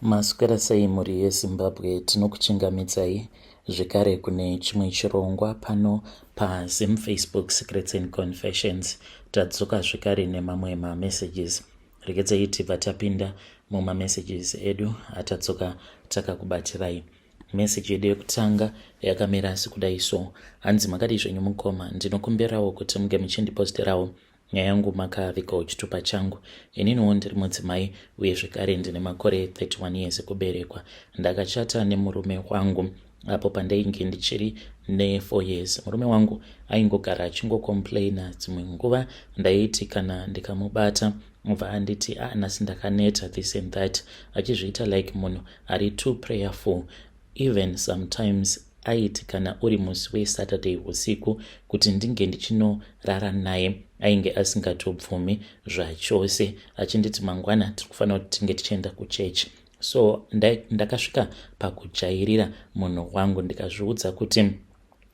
Maswera sei mhuri yeZimbabwe, tinokuchingamidzai zvekare kune chimwe chirongwa pano paZim Facebook Secrets and Confessions. Tadzoka zvekare nemamwe mamessages. Regedzai tibva tapinda mumamessages edu atadzoka takakubatirai. Meseji yedu yekutanga yakamira sekudai so: hanzi makadii zvenyu mukoma, ndinokumbirawo kuti munge muchindiposterawo nyaya yangu makavikawo chitupa changu. Ininiwo ndiri mudzimai uye zvekare ndine makore 31 years ekuberekwa. Ndakachata nemurume wangu apo pandainge ndichiri ne4 years. Murume wangu aingogara achingokomplaina dzimwe nguva. Ndaiti kana ndikamubata ubva anditi nhasi ndakaneta this and that, achizviita like munhu ari too prayerful. Even sometimes aiti kana uri musi weSaturday usiku kuti ndinge ndichinorara naye ainge asingatobvumi zvachose, achinditi mangwana tiri kufanira kuti tinge tichienda kuchechi. So ndakasvika pakujairira munhu wangu ndikazviudza kuti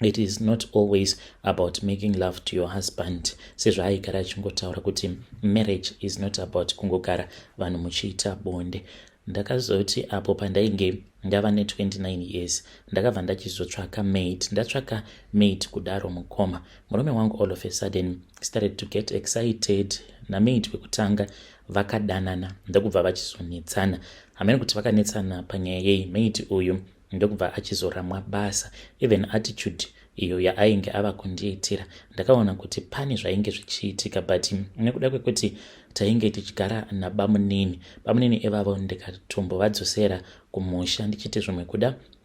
it is not always about making love to your husband, sezvo aigara achingotaura kuti marriage is not about kungogara vanhu muchiita bonde. Ndakazoti apo pandainge ndava ne29 years ndakabva ndachizotsvaka maid. Ndatsvaka maid kudaro mukoma. Murume wangu all of a sudden started to get excited namaid wekutanga vakadanana ndokubva vachizonetsana. Hamene kuti vakanetsana panyaya yei, maid uyu ndokubva achizoramwa basa. Even attitude iyo yaainge ava kundiitira ndakaona kuti pane zvainge zvichiitika, but nekuda kwekuti tainge tichigara nabamunini evavo ndikatombovadzosera kumusha ndichiti zvimwe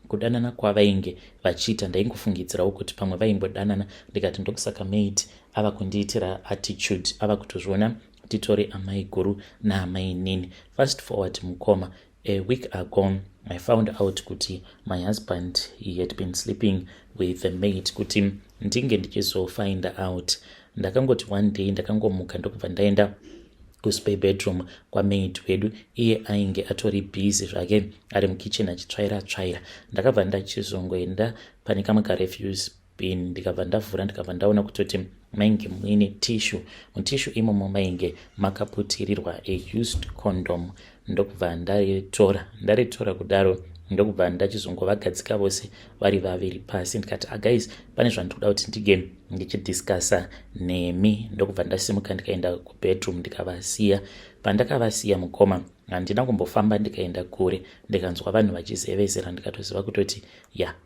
kudanana kwavainge vachiita ndaingofungidzirawo kuti pamwe vaingodanana. Ndikati ndokusaka maid ava kundiitira attitude, ava kutozviona titori amai guru naamai nini. Fast forward mukoma, a week ago I found out kuti my husband, he had been sleeping with the maid, kuti ndinge ndichizofind out. Ndakangoti one day ndakangomuka ndokubva ndaenda kuspare bedroom kwamaid wedu. Iye ainge atori busy zvake ari mukitchen achitsvaira. Ndakabva ndachizongoenda pane kamwe karefuse bin ndikabva ndavhura ndikabva ndaona kutoti mainge muine tissue. Mutishu imomo mainge makaputirirwa a used condom. Ndokubva ndaritora kudaro ndokubva ndachizongovagadzika vose vari vaviri pasi. Ndikati guys, pane zvandikuda kuti ndige ndichidiscassa nemi. Ndokubva ndasimuka ndikaenda kubedroom ndikavasiya. Pandakavasiya mukoma, handina kumbofamba ndikaenda kure, ndikanzwa vanhu vachizevezera. Ndikatoziva kutoti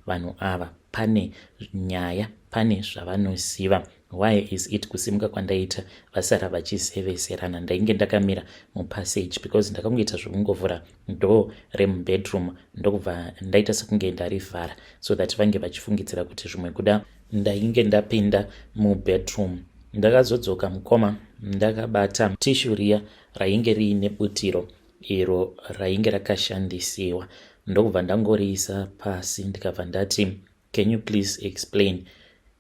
vanhu ava pane nyaya, pane zvavanoziva. Why is it kusimuka kwandaita vasara vachizevezerana? Ndainge ndakamira mupassage because ndakangoita zvokungovhura door remubedroom ndokubva ndaita sekunge ndarivhara so that vange vachifungidzira kuti zvimwe kuda. Ndainge ndapinda mubedroom, ndakazodzoka mukoma, ndakabata tishu riya rainge riine butiro iro rainge rakashandisiwa. Ndokubva ndangoriisa pasi ndikabva ndati, can you please explain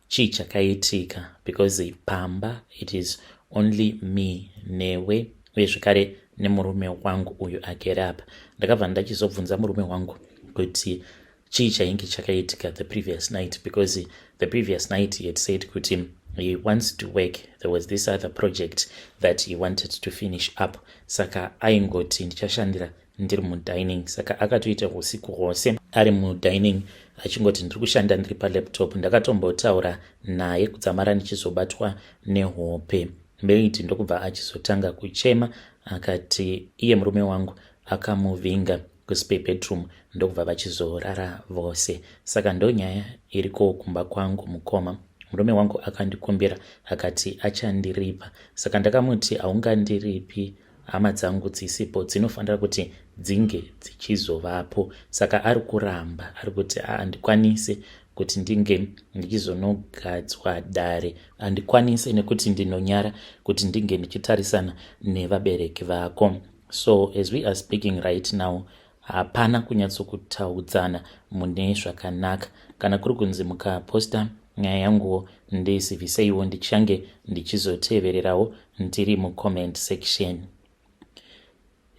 chii chakaitika, because pamba it is only me newe uye zvekare nemurume wangu uyu agere apa. Ndakabva ndachizobvunza murume wangu kuti chii chainge chakaitika the previous night, because the previous night he had said kuti he wants to work. There was this other project that he wanted to finish up. Saka aingoti ndichashandira ndiri mudining. Saka akatoita usiku hwose ari mudining achingoti ndiri kushanda ndiri palaptop. Ndakatombotaura naye kudzamara ndichizobatwa nehope. Maid ndokubva achizotanga kuchema akati iye murume wangu akamuvinga kuspare bedroom ndokubva vachizorara vose. Saka ndonyaya iriko kumba kwangu mukoma. Murume wangu akandikumbira akati achandiripa. Saka ndakamuti haungandiripi, hama dzangu dzisipo dzinofanira kuti dzinge dzichizovapo. Saka ari kuramba, ari kuti handikwanisi kuti ndinge ndichizonogadzwa dare, handikwanisi nekuti ndinonyara kuti ndinge ndichitarisana nevabereki vako. So as we are speaking right now, hapana kunyatsokutaudzana mune zvakanaka. Kana kuri kunzi mukaposta nyaya yanguwo ndizivhiseiwo ndichange ndichizotevererawo ndiri mucomment section.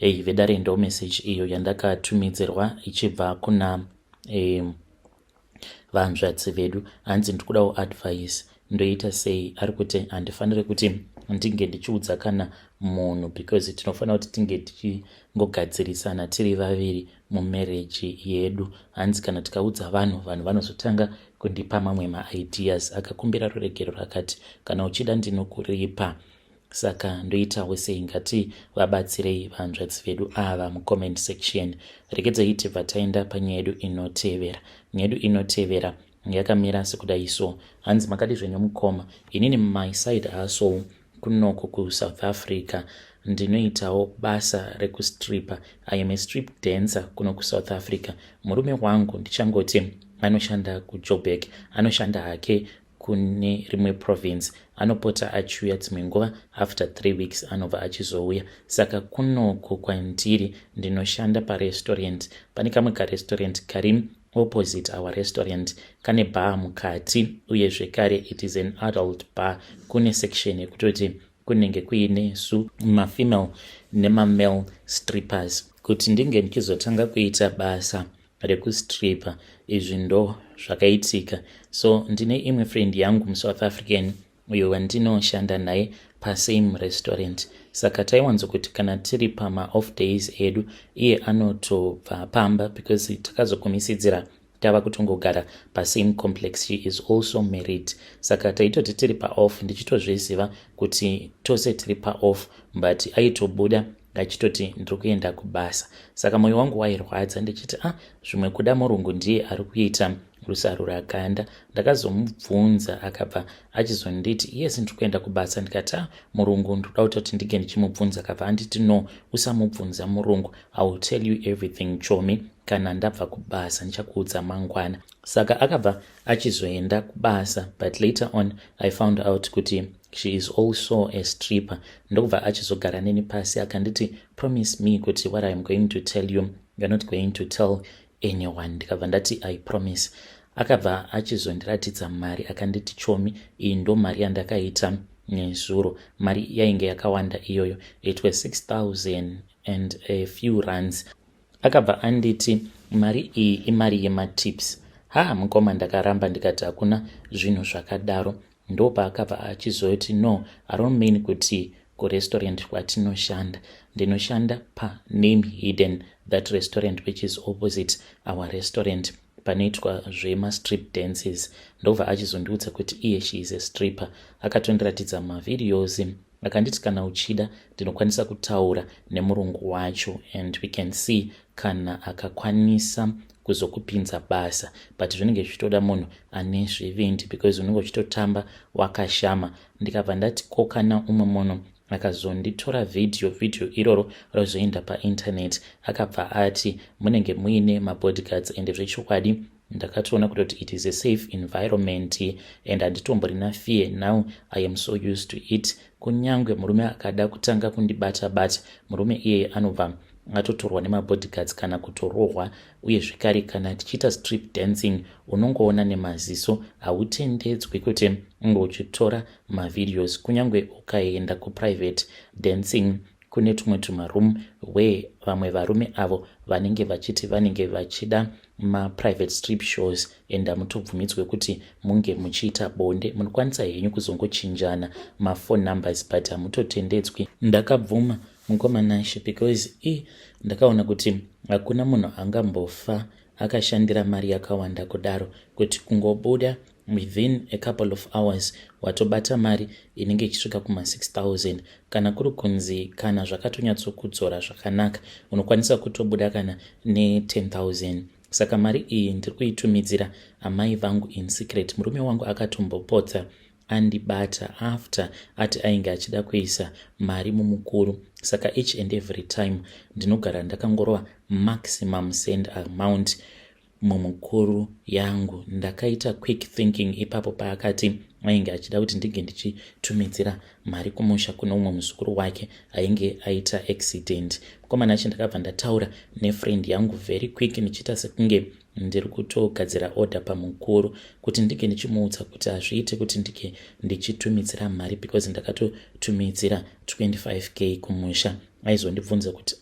Vedare ndo message iyo yandakatumidzirwa ichibva kuna vanzvadzi vedu. Hanzi ndikudawo advice, ndoita sei? Ari kuti handifaniri kuti ndinge ndichiudza kana munhu, because tinofanira kuti tinge tichingogadzirisana tiri vaviri mumarriage yedu. Hanzi kana tikaudza vanhu vanozotanga kundipa mamwe maideas. Akakumbira ruregero rakati kana uchida ndinokuripa. Saka ndoitawo sei, ngati vabatsirei vanzvadzi vedu ava mucomment section. Rekedzai tibva taenda panyaya yedu inotevera. Nyaya yedu inotevera yakamira sekudai so. Hanzi makadi zvenyu mukoma. Inini my side hustle kunoko kuSouth Africa ndinoitawo basa rekustripa. I am a strip dancer kuno kuSouth Africa. Murume wangu ndichangoti anoshanda kuJoburg, anoshanda hake kune rimwe province, anopota achiuya dzimwe nguva after 3 weeks anobva achizouya. Saka kunoko kwandiri ndinoshanda parestaurant. Pane kamwe karestaurant kari opposite our restaurant, kane bar mukati, uye zvekare it is an adult bar. Kune section yekutoti kunenge kuine su mafemale nemamale strippers. Kuti ndinge ndichizotanga kuita basa rekustripa, izvi ndo zvakaitika. So ndine imwe friend yangu muSouth African uyo wandinoshanda naye pasame restaurant. Saka taiwanzokuti kana tiri pama off days edu iye anotobva pamba, because takazokumisidzira tava kutongogara pasame complex. She is also married. Saka taitoti tiri paoff ndichitozviziva kuti tose tiri paoff, but aitobuda achitoti ndiri kuenda kubasa. Saka mwoyo wangu wairwadza ndichiti zvimwe kuda murungu ndiye ari kuita rusaro rakanda. Ndakazomubvunza akabva achizonditi yes ndiri kuenda kubasa. Ndikati murungu ndoda kutoti ndige ndichimubvunza. Akabva anditi no, usamubvunza murungu, I will tell you everything chomi kana ndabva kubasa ndichakuudza mangwana. Saka akabva achizoenda kubasa, but later on I found out kuti she is also a stripper. Ndokubva achizogara neni pasi akanditi promise me kuti what I am going to tell you you're not going to tell anyone. Ndikabva ndati I promise. Akabva achizondiratidza mari akanditi chomi, iyi ndo mari yandakaita nezuro. Mari yainge yakawanda iyoyo, it was 6,000 and a few rands. Akabva anditi mari iyi imari yematips. Mukoma ndakaramba ndikati hakuna zvinhu zvakadaro. Ndopa akabva achizoti no, I don't mean kuti kurestaurant kwatinoshanda. Ndinoshanda paName Hidden, that restaurant which is opposite our restaurant, panoitwa zvemastrip dances. Ndobva achizondiudza kuti iye she is a stripper. Akatondiratidza mavideos, akanditi kana uchida ndinokwanisa kutaura nemurungu wacho and we can see kana akakwanisa kuzokupinza basa, but zvinenge zvichitoda munhu ane zvivindi, because unenge uchitotamba wakashama. Ndikabva ndati kokana umwe munhu akazonditora video iroro rozoenda painternet. Akabva ati munenge muine mabodyguards, and zvechokwadi ndakatoona kuti it is a safe environment and handitomborina fear. Now I am so used to it. Kunyangwe murume akada kutanga kundibata, murume iye anobva atotorwa nemabodyguards kana kutorohwa. Uye zvikari kana tichiita strip dancing unongoona nemaziso, hautendedzwi kuti unge uchitora mavideos. Kunyangwe ukaenda kuprivate dancing kune tumwe tumaroom where vamwe varume avo vanenge vachiti vanenge vachida maprivate strip shows and hamutobvumidzwe kuti munge muchiita bonde. Munokwanisa henyu kuzongochinjana mafone numbers but hamutotendedzwi. Ndakabvuma mukomanashe because ndakaona kuti hakuna munhu angambofa akashandira mari yakawanda kudaro, kuti kungobuda within a couple of hours watobata mari inenge ichisvika kuma 6,000. Kana kuri kunzi kana zvakatonyatsokudzora zvakanaka unokwanisa kutobuda kana ne10,000. Saka mari iyi ndiri kuitumidzira amai vangu in secret. Murume wangu akatombopota andibata after ati ainge achida kuisa mari mumukuru. Saka each and every time ndinogara ndakangorova maximum send amount mumukuru yangu. Ndakaita quick thinking ipapo paakati ainge achida kuti ndinge ndichitumidzira mari kumusha kuno umwe muzukuru wake ainge aita accident. Mukomanacho ndakabva ndataura nefriend yangu very quick nichiita sekunge ndiri kutogadzira order pamukuru kuti ndinge ndichimuudza kuti hazviite kuti ndinge ndichitumidzira mari, because ndakatotumidzira 25k kumusha. Aizondibvunza kuti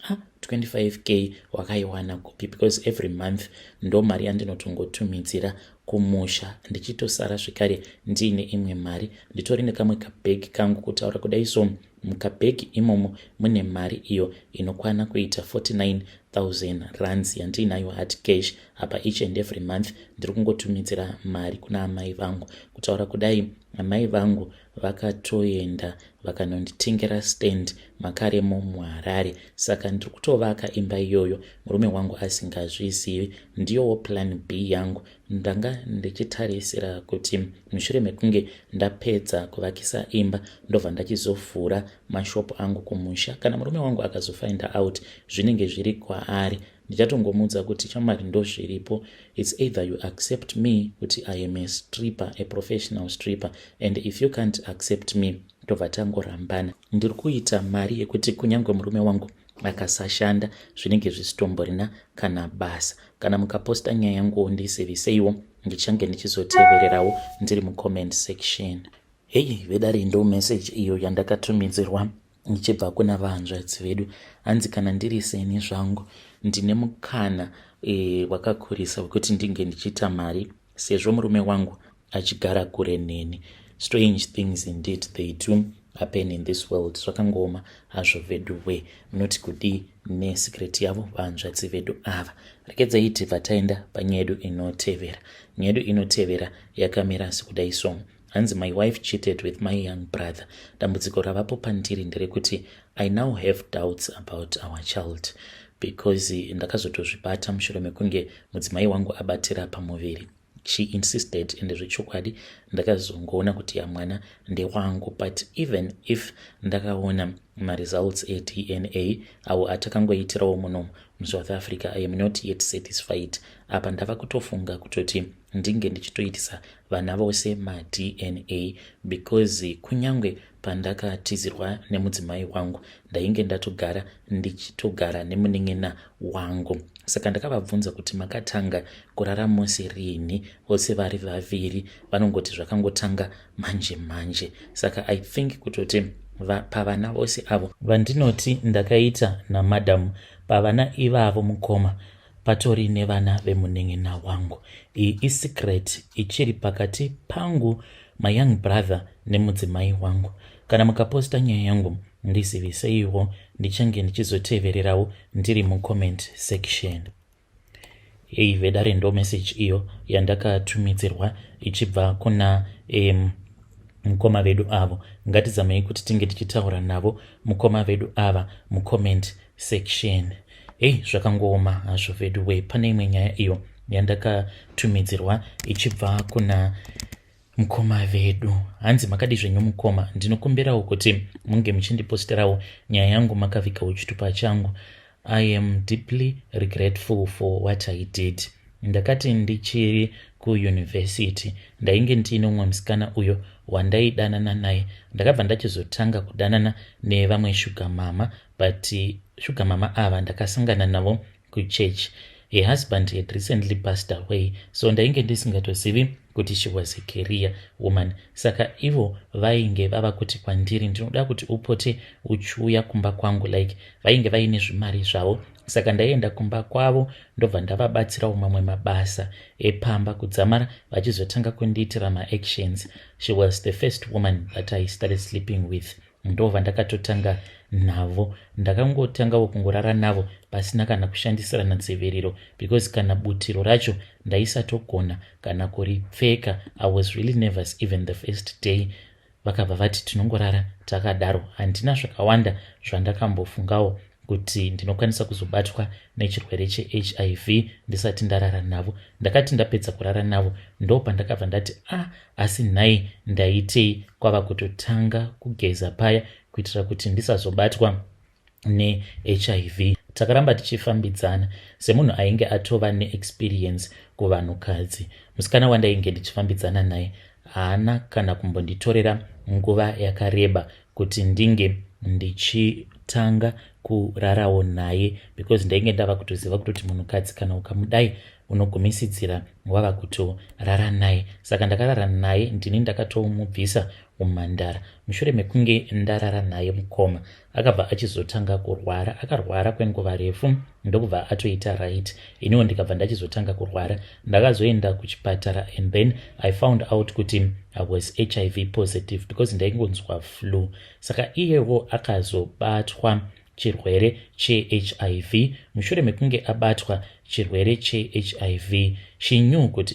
25k wakaiwana kupi? Because every month ndo mari yandinotongotumidzira kumusha, ndichitosara zvekare ndiine imwe mari, nditori nekamwe kabhegi kangu, kutaura kudai so mukabhegi imomo mune mari iyo inokwana kuita 49,000 rands yandiinayo hard cash apa each and every month. Ndiri kungotumidzira mari kuna amai vangu, kutaura kudai amai vangu vakatoenda vakanonditengera stand makaremo muHarare, saka ndiri kutovaka imba iyoyo murume wangu asingazvizivi. Ndiyowo plan B yangu. Ndanga ndichitarisira kuti mushure mekunge ndapedza kuvakisa imba ndobva ndachizovhura mashopu angu kumusha. Kana murume wangu akazofind out zvinenge zviri kwaari, ndichatongomudza kuti chamari ndo zviripo, it's either you accept me kuti I am a stripper, a professional stripper, and if you can't accept me tobva tangorambana. Ndiri kuita mari yekuti kunyange murume wangu akasashanda zvinenge zvisitomborina kana basa. Kana mukaposta nyaya yangu ndiziviseiwo, ndichange ndichizotevererawo ndiri mucomment section. Hey vedare, ndo message iyo yandakatumidzirwa nichibva kuna vahanzvadzi vedu. Hanzi kana ndiri seni zvangu ndine mukana wakakurisa wekuti ndinge ndichiita mari sezvo murume wangu achigara kure neni. Strange things indeed they do happen in this world. Zvakangoma hazvo vedu we, munoti kudi nesecret yavo vahanzvadzi vedu ava. Rekedzai tibva taenda panyaya yedu inotevera. Nyaya yedu inotevera yakamira sekudai so. Hanzi my wife cheated with my young brother. Dambudziko ravapo pandiri nderekuti I now have doubts about our child because ndakazotozvibata mushure mekunge mudzimai wangu abatira pamuviri. She insisted, ende zvechokwadi ndakazongoona kuti ya mwana ndewangu, but even if ndakaona results DNA au atakangoitirawo muno muSouth Africa, I am not yet satisfied. Apa ndava kutofunga kutoti ndinge ndichitoitisa vana vose DNA because kunyangwe pandakatizirwa nemudzimai wangu ndainge ndatogara ndichitogara nemunen'ena wangu. Saka ndakavabvunza kuti makatanga kurara mose rini? Vose vari vaviri vanongoti zvakangotanga manje manje. Saka I think kutoti pavana vose avo vandinoti ndakaita namadhamu, pavana ivavo mukoma patori nevana vemunen'ena wangu. Iyi isecret ichiri pakati pangu, my young brother nemudzimai wangu. Kana mukaposta nyaya yangu ndiziviseiwo, ndichange ndichizotevererawo ndiri mucomment section. Hey vedare, ndo message iyo yandakatumidzirwa ichibva kuna mukoma vedu avo. Ngatizamei kuti tinge tichitaura navo mukoma vedu ava mucomment section. Hey, zvakangoma hazvo vedu we. Pane imwe nyaya iyo yandakatumidzirwa ichibva kuna mukoma vedu. Hanzi makadi zvenyu mukoma, ndinokumbirawo kuti munge muchindiposterawo nyaya yangu makavika uchitupa changu. I am deeply regretful for what I did. Ndakati ndichiri kuuniversity ndainge ndine umwe musikana uyo wandaidanana naye. Ndakabva ndachizotanga kudanana nevamwe sugar mama, but sugar mama ava ndakasangana navo kuchurch. Her husband had recently passed away, so ndainge ndisingatozivi kuti she was a career woman. Saka ivo vainge vava kuti kwandiri ndinoda kuti upote uchiuya kumba kwangu, like vainge vaine zvimari zvavo. Saka ndaenda kumba kwavo ndobva ndavabatsirawo mamwe mabasa epamba kudzamara vachizotanga kundiitira maactions. She was the first woman that I started sleeping with. Ndobva ndakatotanga navo. Ndakangotangawo kungorara navo pasina kana kushandisirana dziviriro, because kana butiro racho ndaisatogona kana kuripfeka. I was really nervous even the first day. Vakabva vati tinongorara takadaro. Handina zvakawanda zvandakambofungawo kuti ndinokwanisa kuzobatwa nechirwere cheHIV ndisati ndarara navo. Ndakati ndapedza kurara navo ndopa ndakabva ndati asi nhai ndaitei, kwava kutotanga kugeza paya kuitira kuti ndisazobatwa neHIV. Takaramba tichifambidzana semunhu ainge atova neexperience kuvanhukadzi. Musikana wandainge ndichifambidzana naye haana kana kumbonditorera nguva yakareba kuti ndinge ndichitanga kurarawo naye because ndainge ndava kutoziva kutoti munhukadzi kana ukamudai unogumisidzira wava kutorara naye. Saka ndakarara naye, ndini ndakatomubvisa umhandara. Mushure mekunge ndarara naye mukoma akabva achizotanga kurwara. Akarwara kwenguva refu ndokubva atoita right. Iniwo ndikabva ndachizotanga kurwara. Ndakazoenda kuchipatara and then I found out kuti I was HIV positive because ndaingonzwa flu. Saka iyewo akazobatwa chirwere che-HIV. Mushure mekunge abatwa chirwere che-HIV, she knew kuti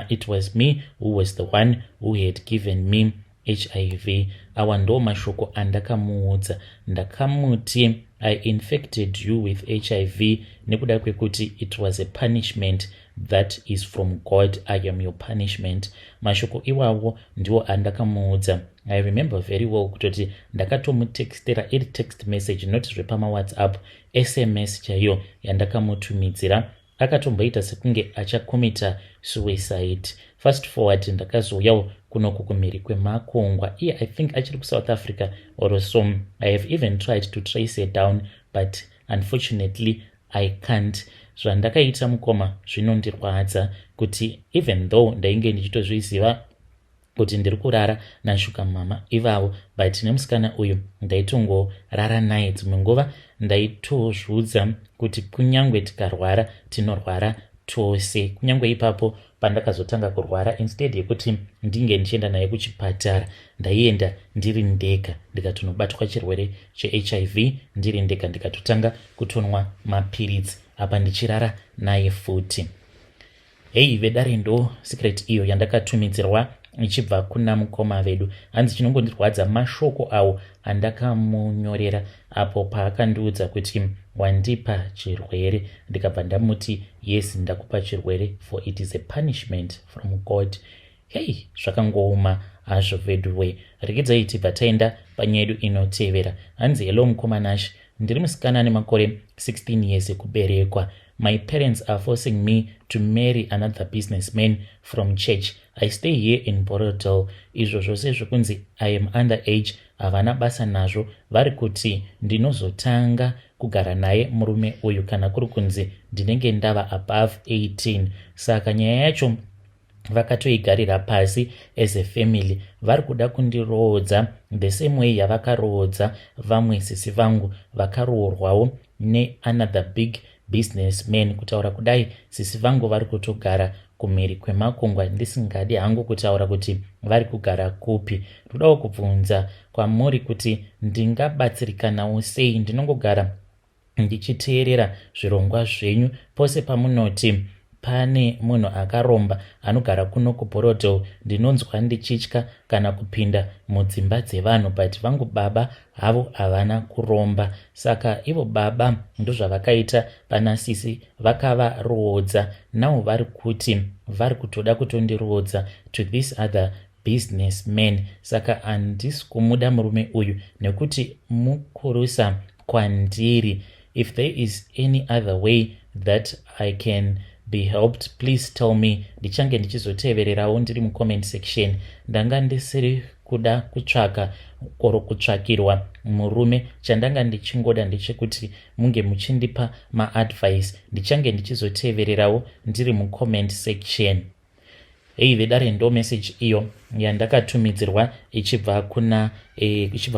it was me who was the one who had given me HIV. Awa ndo mashoko andakamuudza. Ndakamuti I infected you with HIV nekuda kwekuti it was a punishment that is from God. I am your punishment. Mashoko iwawo ndiwo andakamuudza. I remember very well kutoti ndakatomutextera iri text message, not zvepama WhatsApp, SMS chaiyo yandakamutumidzira. Akatomboita sekunge achakomita suicide. Fast forward ndakazouyawo kunoku kumhiri kwemakongwa. Iye I think achiri kuSouth Africa or so. I have even tried to trace her down but unfortunately I can't. Zvandakaita mukoma zvinondirwadza kuti even though ndainge ndichitozviziva kuti ndiri kurara nashuka mama ivavo, but nemusikana uyu ndaitongorara naye. Dzimwe nguva ndaitozvudza kuti kunyangwe tikarwara tinorwara tose. Kunyangwe ipapo pandakazotanga kurwara, instead yekuti ndinge ndichienda naye kuchipatara, ndaienda ndiri ndega ndikatonobatwa chirwere che-HIV ndiri ndega, ndikatotanga kutonwa mapiritsi apa ndichirara naye futi. Hei vedare ndo secret iyo yandakatumidzirwa ichibva kuna mukoma vedu. Hanzi chinongondirwadza mashoko awo andakamunyorera apo paakandiudza kuti wandipa chirwere. Ndikabva ndamuti yes, ndakupa chirwere for it is a punishment from God. Hei, zvakangouma hazvo vedu we. Regai tibva taenda panyaya yedu inotevera. Hanzi hello mukomanashi, ndiri musikana nemakore 16 years ekuberekwa. My parents are forcing me to marry another businessman from church. I stay here in Borotel. Izvo zvose zvokunzi I am underage havana basa nazvo. Vari kuti ndinozotanga kugara naye murume uyu kana kuri kunzi ndinenge ndava above 18. Saka nyaya yacho vakatoigarira pasi as a family. Vari kuda kundiroodza the same way yavakaroodza vamwe sisi vangu vakaroorwawo neanother big businessman. Kutaura kudai sisi vangu vari kutogara kumhiri kwemakongwa. Ndisingadi hangu kutaura kuti vari kugara kupi. Todawo kubvunza kwamuri kuti ndingabatsirikanawo sei. Ndinongogara ndichiteerera zvirongwa zvenyu pose pamunoti pane munhu akaromba anogara kuno kuBorotel. Ndinonzwa ndichitya kana kupinda mudzimba dzevanhu, but vangu baba havo havana kuromba. Saka ivo baba ndozvavakaita pana sisi, vakavaroodza. Nao vari kuti vari kutoda kutondiroodza to this other businessman. Saka handisi kumuda murume uyu nekuti mukurusa kwandiri. If there is any other way that I can be helped, please tell me. Ndichange ndichizotevererawo ndiri mucomment section. Ndanga ndisiri kuda kutsvaka koro kutsvakirwa murume. Chandanga ndichingoda ndechekuti munge muchindipa maadvice. Ndichange ndichizotevererawo ndiri mucomment section. Hei vedare ndo message iyo yandakatumidzirwa ichibva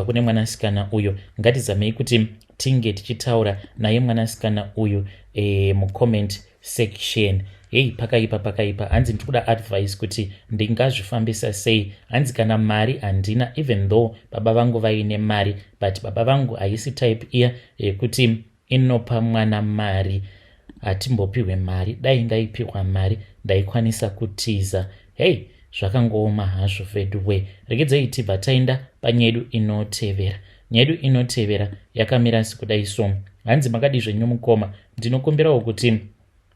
kune mwanasikana uyo. Ngatizamei kuti tinge tichitaura naye mwanasikana uyu mucomment section. Hei, pakaipa. Hanzi ndikuda advice kuti ndingazvifambisa sei. Hanzi kana mari handina, even though baba vangu vaine mari, but baba vangu haisi type iya yekuti inopa mwana mari. Hatimbopiwe mari. Dai ndaipiwa mari ndaikwanisa kutiza. Hei, zvakangooma hazvo vedu we. Regedzai tibva taenda panyaya yedu inotevera. Nyaya yedu inotevera yakamira sekudai so. Hanzi makadi zvenyu mukoma, ndinokumbirawo kuti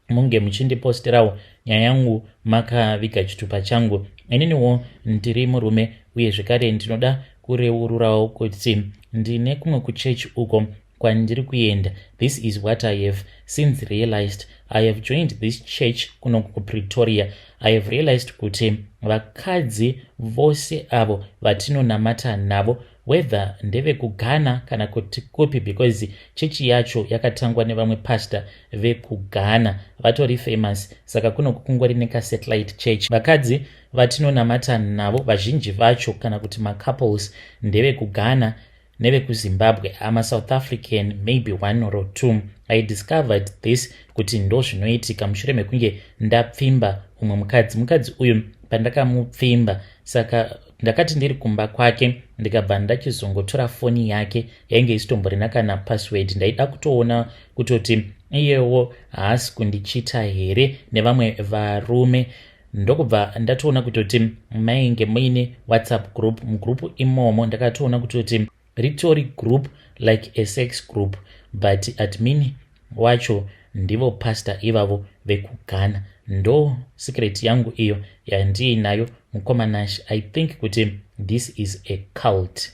munge muchindiposterawo nyaya yangu makaviga chitupa changu. Ininiwo ndiri murume uye zvekare ndinoda kureururawo kuti ndine kumwe kuchechi uko kwandiri kuenda. This is what I have since realized. I have joined this church kuno kuPretoria. I have realized kuti vakadzi vose avo vatinonamata navo whether ndeve kuGhana kana kuti kupi, because chechi yacho yakatangwa nevamwe pastor vekuGhana vatori famous, saka kunoku kungori nekasatellite church. Vakadzi vatinonamata navo vazhinji vacho kana kuti macouples ndeve kuGhana neve kuZimbabwe. I'm a South African, maybe one or two. I discovered this kuti ndo zvinoitika mushure mekunge ndapfimba umwe mukadzi uyu pandakamupfimba, saka ndakati ndiri kumba kwake ndikabva ndachizongotora foni yake yainge isitomborina kana password. Ndaida kutoona kutoti iyewo haasi kundichita here nevamwe varume. Ndokubva ndatoona kutoti mainge muine WhatsApp group. Mugroup imomo ndakatoona kutoti ritori group like a sex group, but admin wacho ndivo pastor ivavo vekuGhana. Ndo secret yangu iyo yandiinayo mukomanashi. I think kuti this is a cult.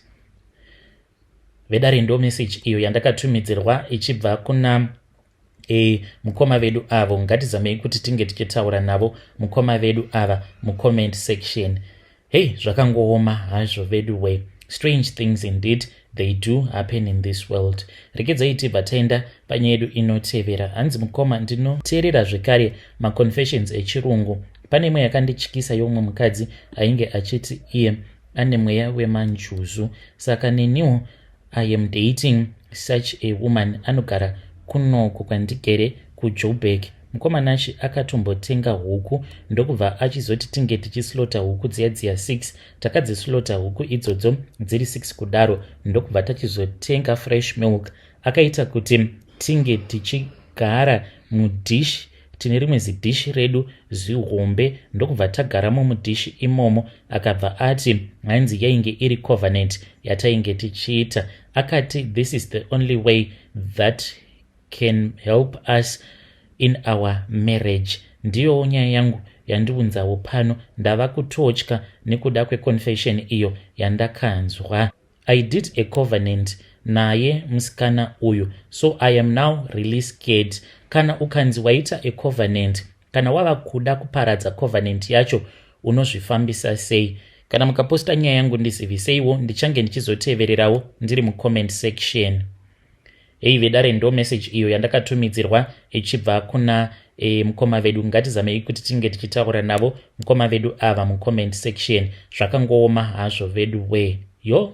Vedare ndo message iyo yandakatumidzirwa ichibva kuna mukoma vedu avo. Ngatizamei kuti tinge tichitaura navo mukoma vedu ava mucomment section. Hey, zvakangooma hazvo vedu we. Strange things indeed they do happen in this world. Rekedzai tibva taenda panyaya yedu inotevera. Hanzi mukoma ndinoteerera zvekare maconfessions echirungu. Pane imwe yakandityisa yomwe mukadzi ainge achiti iye ane mweya wemanjuzu, saka neniwo I am dating such a woman anogara kunoko kwandigere kuJoburg. Mukomanashi akatombotenga huku ndokubva achizoti tinge tichislota huku dziya 6. Takadzislota huku idzodzo dziri 6 kudaro ndokubva tachizotenga fresh milk. Akaita kuti tinge tichigara mudish, tine rimwe zidishi redu zihombe, ndokubva tagaramo mudishi imomo. Akabva ati hanzi yainge iri covenant yatainge tichiita. Akati this is the only way that can help us in our marriage. Ndiyo nyaya yangu yandiunzawo pano. Ndava kutotya nekuda kweconfession iyo yandakanzwa. I did a covenant naye musikana uyu, so I am now really scared. Kana ukanzi waita a covenant, kana wava kuda kuparadza covenant yacho, unozvifambisa sei? Kana mukaposta nyaya yangu ndizivise ndichange ndichizotevererawo ndiri mucomment section. Hey, vedare ndo message iyo yandakatumidzirwa ichibva kuna mukoma vedu. Ngatizamei kuti tinge tichitaura navo mukoma vedu ava mucomment section. Zvakangooma hazvo vedu we. Yo.